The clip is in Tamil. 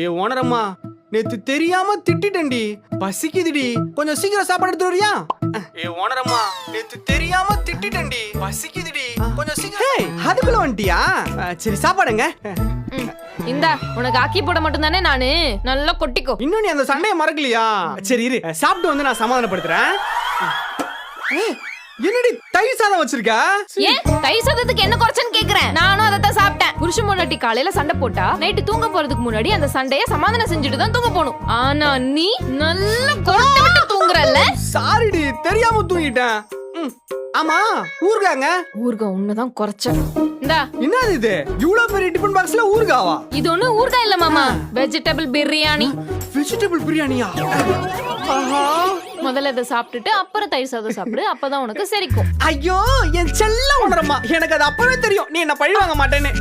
ஏ ஓனரம்மா, நேத்து தெரியாம திட்டிட்டேன்டி, பசிக்குதுடி, கொஞ்சம் சீக்கிரம் சாப்பாடு எடுத்து வரியா? ஏ ஓனரம்மா, நேத்து தெரியாம திட்டிட்டேன்டி, பசிக்குதுடி, கொஞ்சம் சீக்கிரம். அதுக்குள்ள வந்துட்டியா? சரி சாப்பாடுங்க. இந்தா உனக்கு ஆக்கி போட மட்டும் தானே நானு, நல்லா கொட்டிக்கோ. இன்னும் நீ அந்த சண்டையை மறக்கலையா? சரி இரு, சாப்பிட்டு வந்து நான் சமாதானப்படுத்துறேன். என்னடி தயிர் சாதம் வச்சிருக்க? ஏன் தயிர் சாதத்துக்கு என்ன குறைச்சன்னு கேக்குறேன். நானும் அதைத்தான் சாப்பிட்டேன். புருஷன் பொண்டாட்டி காலையில சண்டை போட்டா நைட்டு தூங்க போறதுக்கு முன்னாடி அந்த சண்டையை சமாதானம் செஞ்சுட்டு தான் தூங்க போகணும். ஆனா நீ நல்லா கொரட்டை விட்டு தூங்குறல்ல. சாரிடி, தெரியாம தூங்கிட்டேன். ஆமா, ஊர்காங்க. ஊர்கா உன்னதான் குறைச்ச. இந்தா என்னது இது? இவ்வளவு பெரிய டிபன் பாக்ஸ்ல ஊர்காவா? இது ஒண்ணு ஊர்கா இல்ல மாமா, வெஜிடபிள் பிரியாணி. வெஜிடபிள் பிரியாணியா? முதல்ல இதை சாப்பிட்டுட்டு அப்புறம் தயிர் சாதம் சாப்பிடு, அப்பதான் உனக்கு சரிக்கும். ஐயோ என் செல்ல உணரம்மா, எனக்கு அது அப்பவே தெரியும் நீ என்ன பழி வாங்க மாட்டேன்னு.